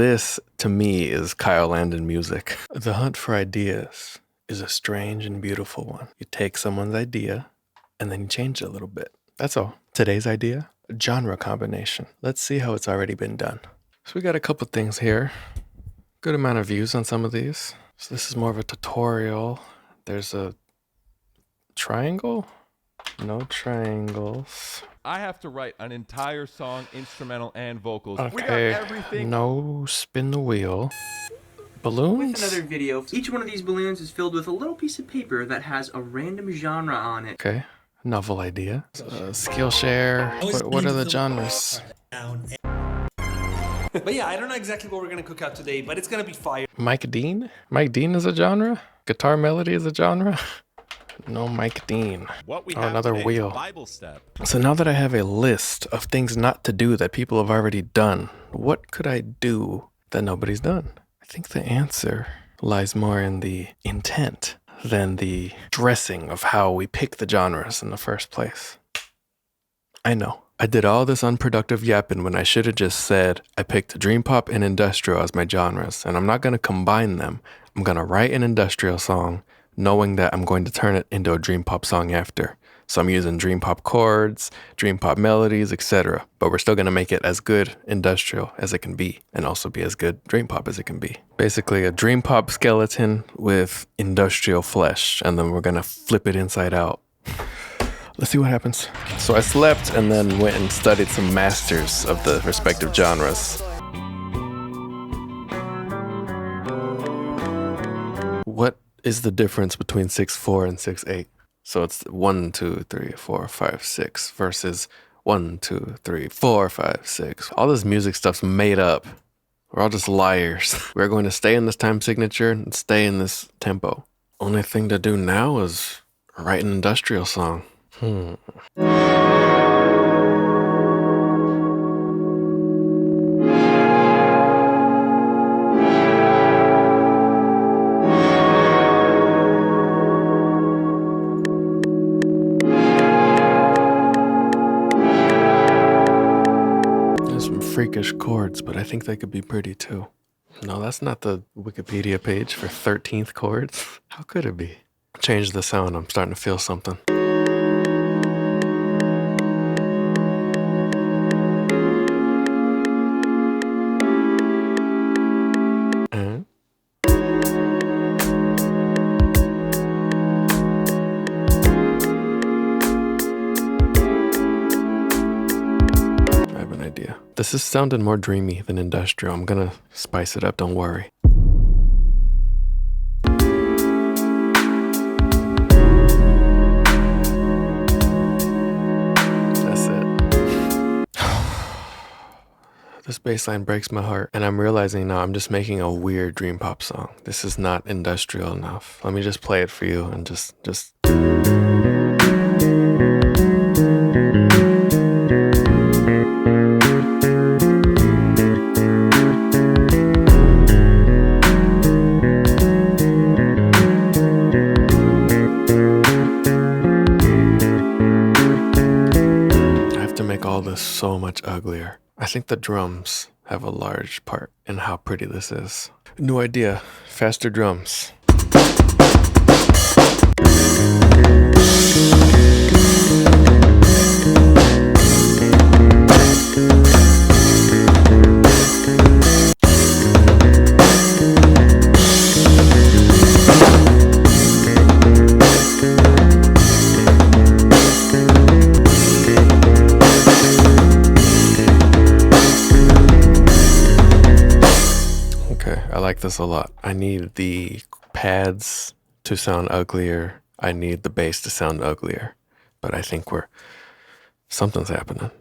This, to me, is Kyle Landon music. The hunt for ideas is a strange and beautiful one. You take someone's idea and then you change it a little bit. That's all. Today's idea, genre combination. Let's see how it's already been done. So we got a couple things here. Good amount of views on some of these. So this is more of a tutorial. There's a triangle? No triangles. I have to write an entire song, instrumental and vocals. Okay. We got everything. No spin the wheel. Balloons? With another video, each one of these balloons is filled with a little piece of paper that has a random genre on it. Okay. Novel idea. Skillshare. What are the genres? But yeah, I don't know exactly what we're gonna cook out today, but it's gonna be fire. Mike Dean? Mike Dean is a genre? Guitar melody is a genre? No Mike Dean. What we Oh, have another today is a wheel. Bible step. So now that I have a list of things not to do that people have already done, what could I do that nobody's done? I think the answer lies more in the intent than the dressing of how we pick the genres in the first place. I know. I did all this unproductive yapping when I should have just said I picked dream pop and industrial as my genres, and I'm not going to combine them. I'm going to write an industrial song knowing that I'm going to turn it into a dream pop song after. So I'm using dream pop chords, dream pop melodies, etc. But we're still going to make it as good industrial as it can be and also be as good dream pop as it can be. Basically a dream pop skeleton with industrial flesh, and then we're going to flip it inside out. Let's see what happens. So I slept and then went and studied some masters of the respective genres. What is the difference between 6/4 and 6/8? So it's 1, 2, 3, 4, 5, 6 versus 1, 2, 3, 4, 5, 6. All this music stuff's made up. We're all just liars. We're going to stay in this time signature and stay in this tempo. Only thing to do now is write an industrial song. There's some freakish chords, but I think they could be pretty too. No, that's not the Wikipedia page for 13th chords. How could it be? Change the sound. I'm starting to feel something. This is sounding more dreamy than industrial. I'm gonna spice it up, don't worry. That's it. This bass line breaks my heart, and I'm realizing now I'm just making a weird dream pop song. This is not industrial enough. Let me just play it for you and just... all this so much uglier. I think the drums have a large part in how pretty this is. New idea, faster drums. I like this a lot. I need the pads to sound uglier. I need the bass to sound uglier. But I think something's happening.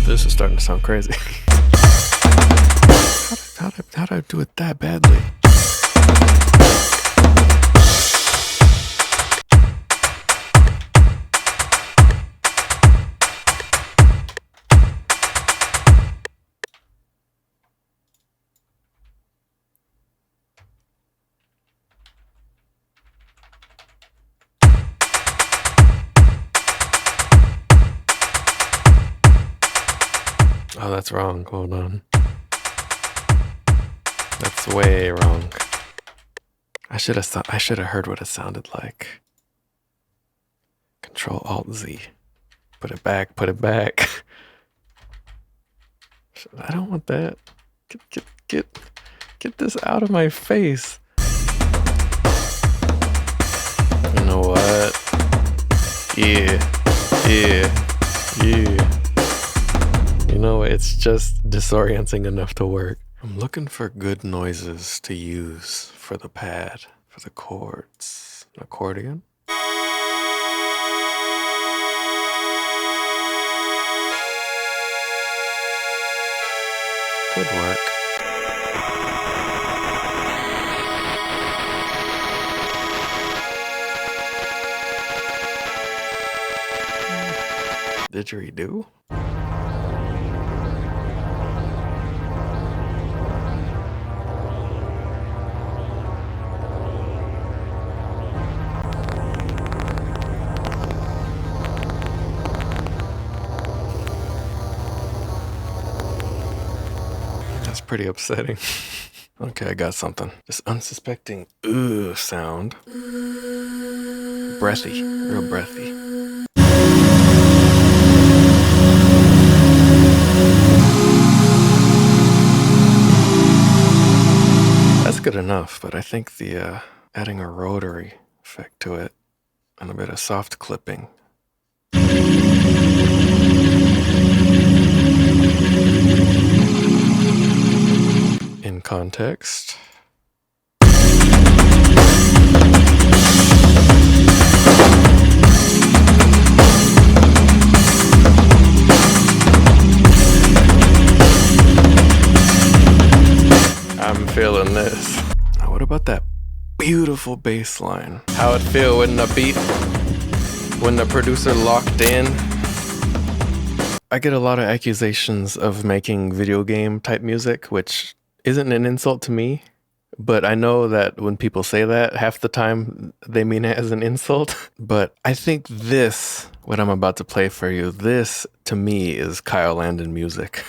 This is starting to sound crazy. How did I do it that badly? Oh, that's wrong. Hold on. That's way wrong. I should have heard what it sounded like. Control Alt Z. Put it back. Put it back. I don't want that. Get this out of my face. You know what? Yeah. You know, it's just disorienting enough to work. I'm looking for good noises to use for the pad, for the chords. Accordion? Could work. Didgeridoo? That's pretty upsetting. Okay, I got something. This unsuspecting ooh sound. Breathy, real breathy. That's good enough, but I think the adding a rotary effect to it and a bit of soft clipping. In context. I'm feeling this. Now what about that beautiful bass line? How it feel when the beat, when the producer locked in? I get a lot of accusations of making video game type music, which isn't an insult to me, but I know that when people say that, half the time they mean it as an insult. But I think this, what I'm about to play for you, this to me is Kyle Landon music.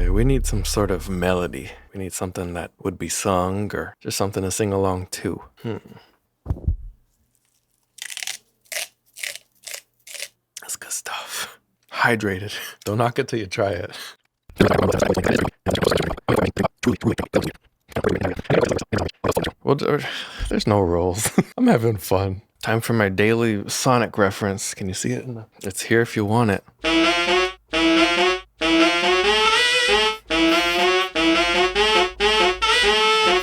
We need some sort of melody. We need something that would be sung or just something to sing along to. That's good stuff. Hydrated. Don't knock it till you try it. Well, there's no rules. I'm having fun. Time for my daily Sonic reference. Can you see it? It's here if you want it.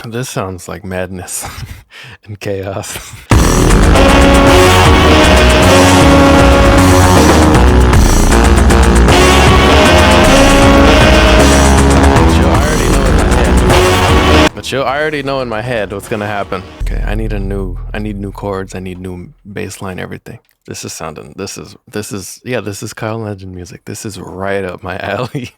This sounds like madness and chaos. But I already know in my head what's gonna happen. Okay, I need new chords, I need new bass line, everything. This is Kyle Legend music. This is right up my alley.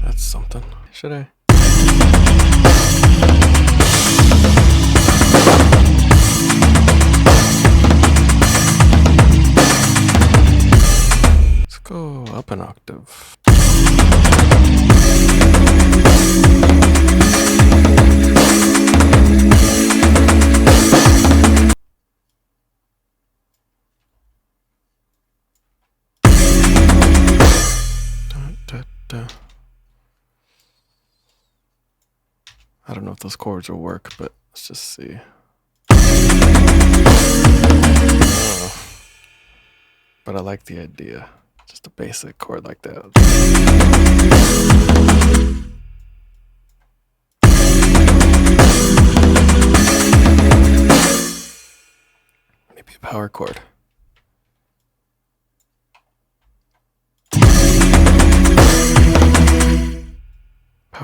That's something. Should I? Let's go up an octave. I don't know if those chords will work, but let's just see. Oh. But I like the idea. Just a basic chord like that. Maybe a power chord.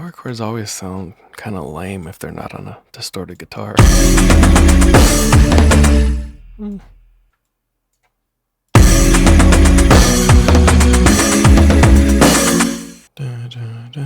Power chords always sound kind of lame if they're not on a distorted guitar. Da, da, da.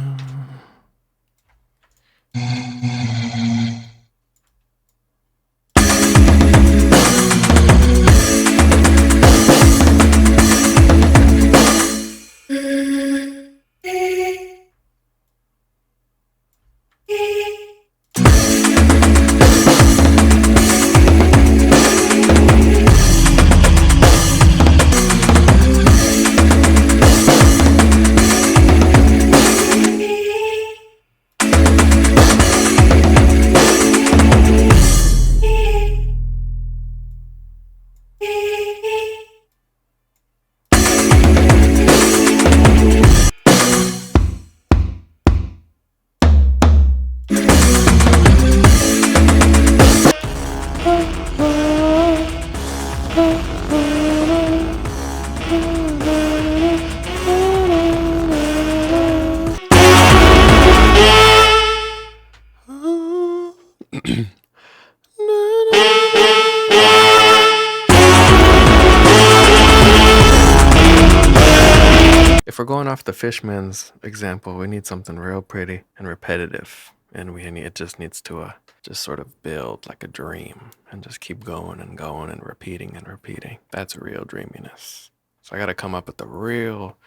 If we're going off the Fishman's example, we need something real pretty and repetitive, and it just needs to just sort of build like a dream and just keep going and going and repeating and repeating. That's real dreaminess. So I got to come up with a real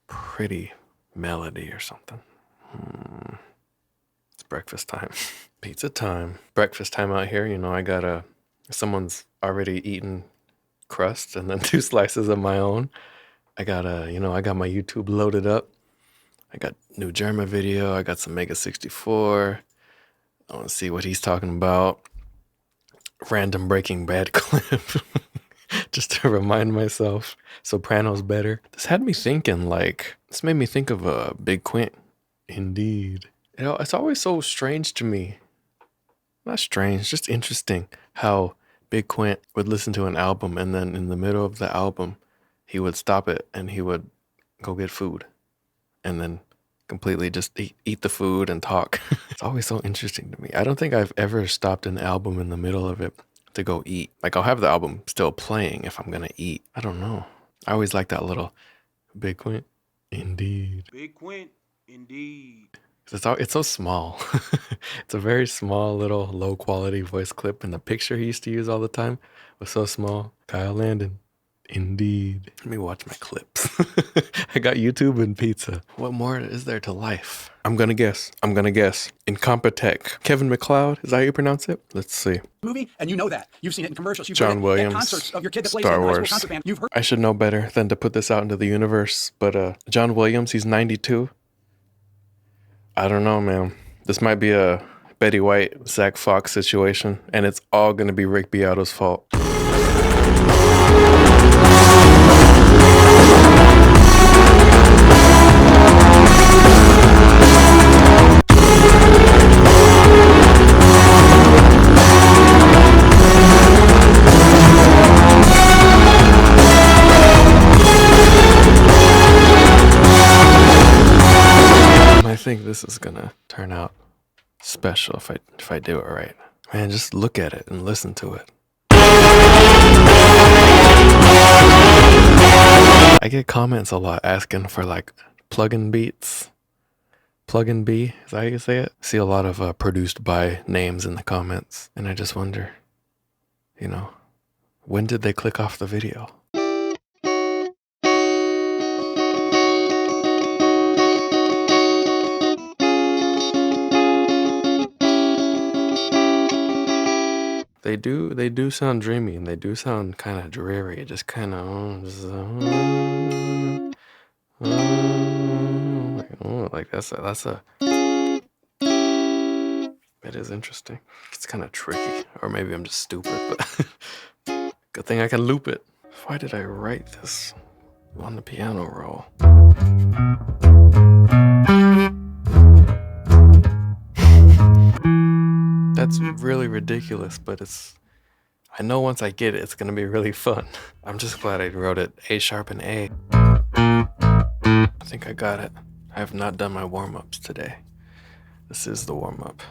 pretty melody or something. It's breakfast time. Pizza time. Breakfast time out here. You know, I got someone's already eaten crust and then 2 slices of my own. I got I got my YouTube loaded up. I got new Germa video. I got some Mega 64. I want to see what he's talking about. Random Breaking Bad clip. Just to remind myself. Soprano's better. This made me think of Big Quint. Indeed. You know, it's always so strange to me. Not strange, just interesting how Big Quint would listen to an album and then in the middle of the album, he would stop it and he would go get food and then completely just eat the food and talk. It's always so interesting to me. I don't think I've ever stopped an album in the middle of it to go eat. Like I'll have the album still playing if I'm going to eat. I don't know. I always like that little Big Quint. Indeed. Big Quint, indeed. It's so small. It's a very small little low quality voice clip and the picture he used to use all the time was so small. Kyle Landon. Indeed. Let me watch my clips. I got YouTube and pizza. What more is there to life? I'm gonna guess. Incompetech. Kevin MacLeod, is that how you pronounce it? Let's see. Movie, and you know that. You've seen it in commercials. You've John heard Williams, it at concerts of your kid that plays Star in a high school Wars. concert band. You've heard. I should know better than to put this out into the universe, but John Williams, he's 92. I don't know, man. This might be a Betty White, Zach Fox situation, and it's all gonna be Rick Beato's fault. I think this is gonna turn out special if I do it right. Man, just look at it and listen to it. I get comments a lot asking for like plugin beats. Plugin B, is that how you say it? See a lot of produced by names in the comments, and I just wonder, you know, when did they click off the video? They do sound dreamy and they do sound kind of dreary. Just kind of like that's a. It is interesting. It's kind of tricky, or maybe I'm just stupid. But good thing I can loop it. Why did I write this on the piano roll? That's really ridiculous, but I know once I get it, it's gonna be really fun. I'm just glad I wrote it A sharp and A. I think I got it. I have not done my warm-ups today. This is the warm-up.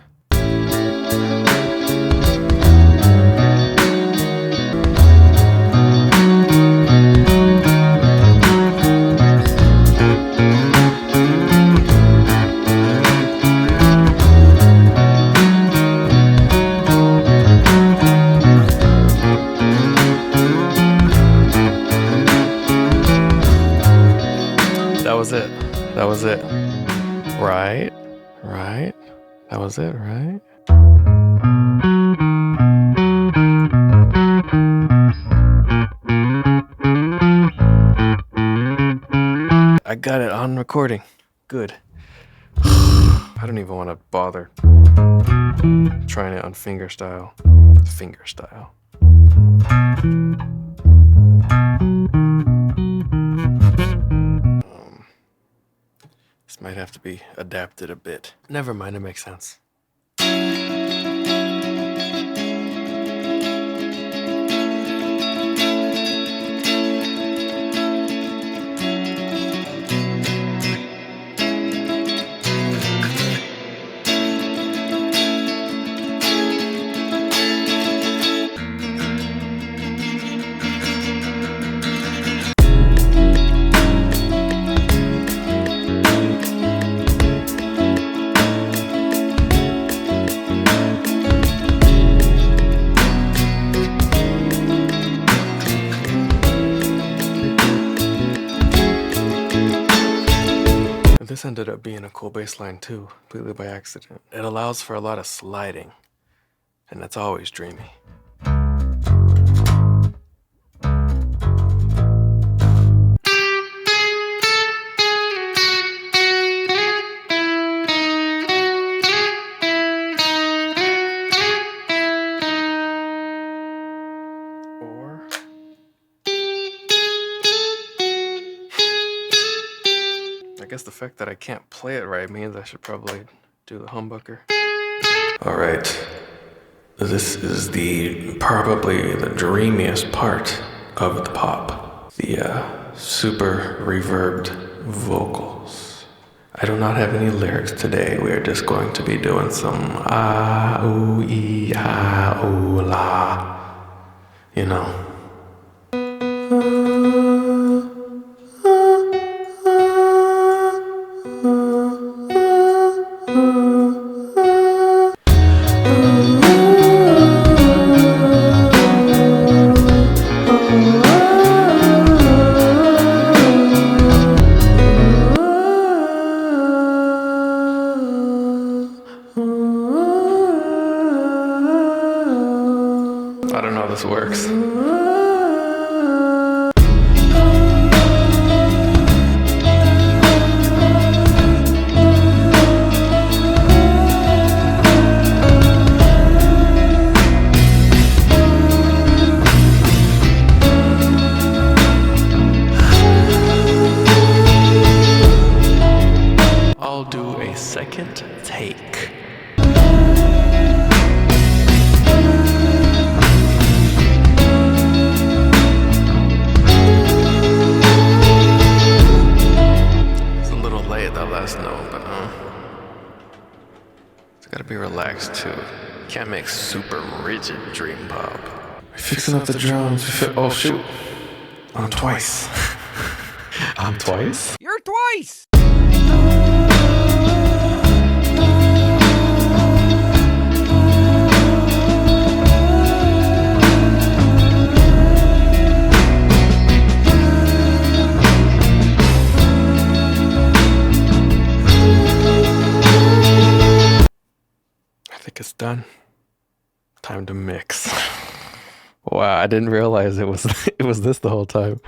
That was it. Right? That was it, right? I got it on recording. Good. I don't even want to bother trying it on fingerstyle. Fingerstyle. This might have to be adapted a bit. Never mind, it makes sense. This ended up being a cool bass line too, completely by accident. It allows for a lot of sliding, and that's always dreamy. Or I guess the fact that I can't play it right means I should probably do the humbucker. All right, this is probably the dreamiest part of the pop. The super reverbed vocals. I do not have any lyrics today. We are just going to be doing some ah, ooh, ee, ah, ooh, la. You know. I don't know how this works. I'll do a second take. No, but it's gotta be relaxed too. Can't make super rigid dream pop. We're fixing up the drums. Oh shoot! I'm twice. I'm twice. You're twice! It's done. Time to mix. Wow, I didn't realize it was this the whole time.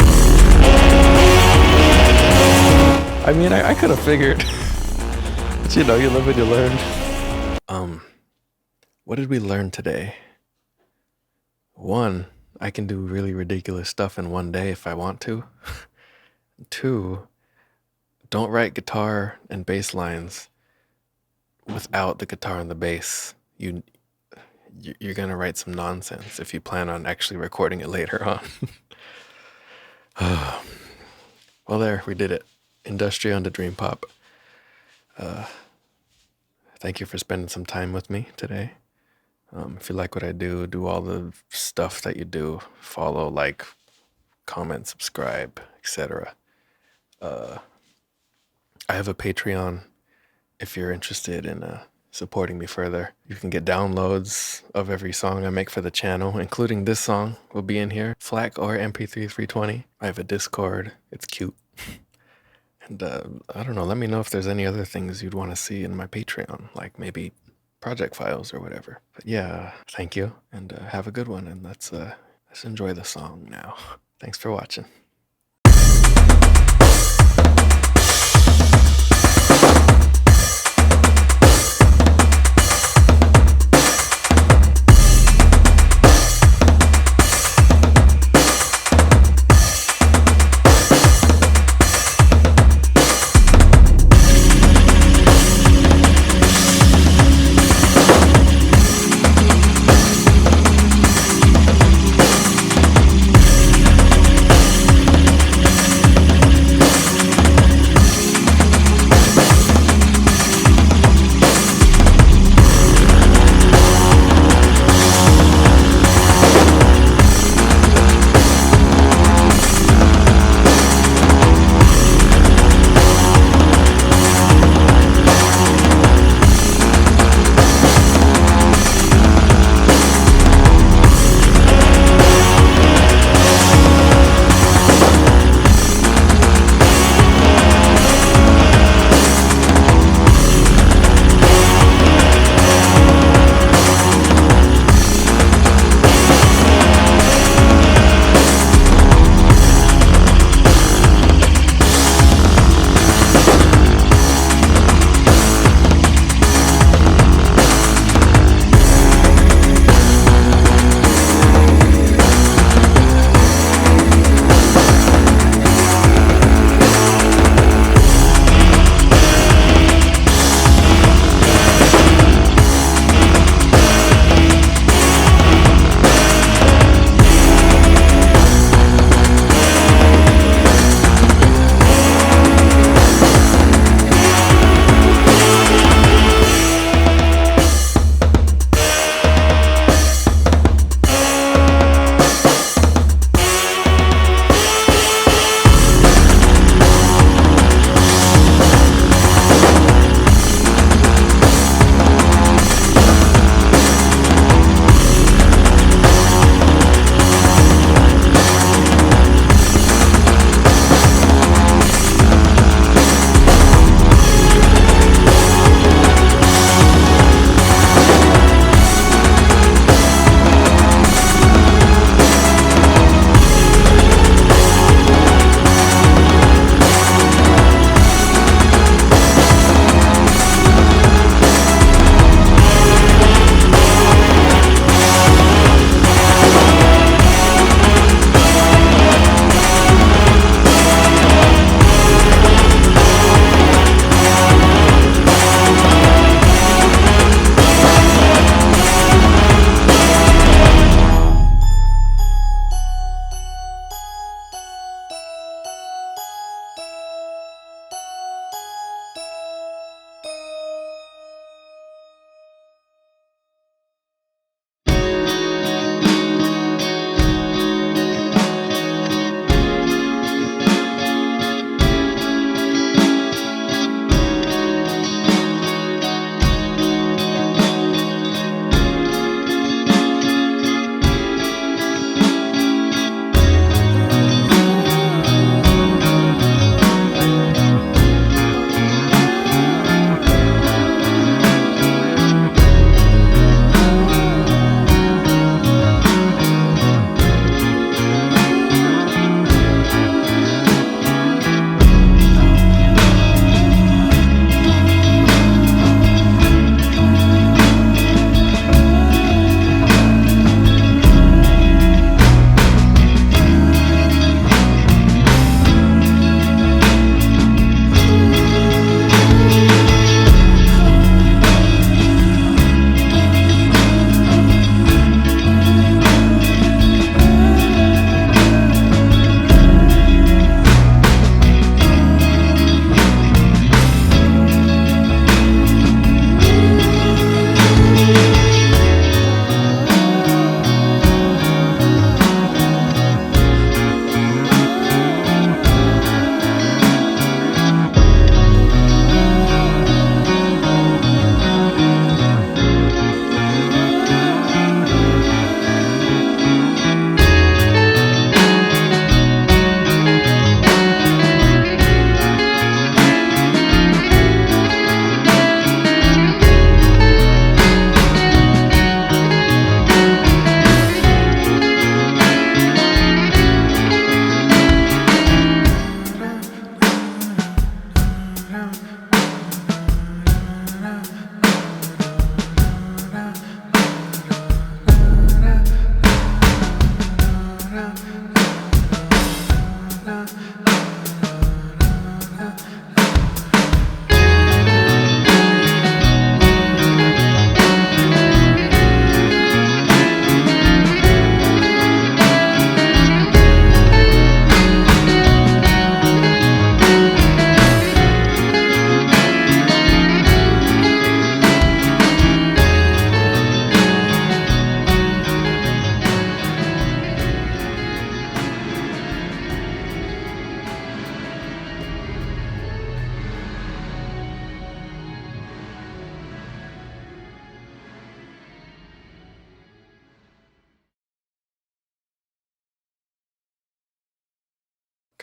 I mean, I could have figured. But you know, you live and you learn. What did we learn today? 1, I can do really ridiculous stuff in one day if I want to. 2, don't write guitar and bass lines without the guitar and the bass. You're gonna write some nonsense if you plan on actually recording it later on. Well, there, we did it. Industry onto dream pop. Thank you for spending some time with me today. If you like what I do, do all the stuff that you do. Follow, like, comment, subscribe, etc. I have a Patreon if you're interested in supporting me further. You can get downloads of every song I make for the channel, including this song will be in here, FLAC or MP3 320. I have a Discord. It's cute. And I don't know, let me know if there's any other things you'd want to see in my Patreon, like maybe project files or whatever. But yeah, thank you, and have a good one, and let's enjoy the song now. Thanks for watching.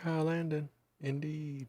Kyle Landon, indeed.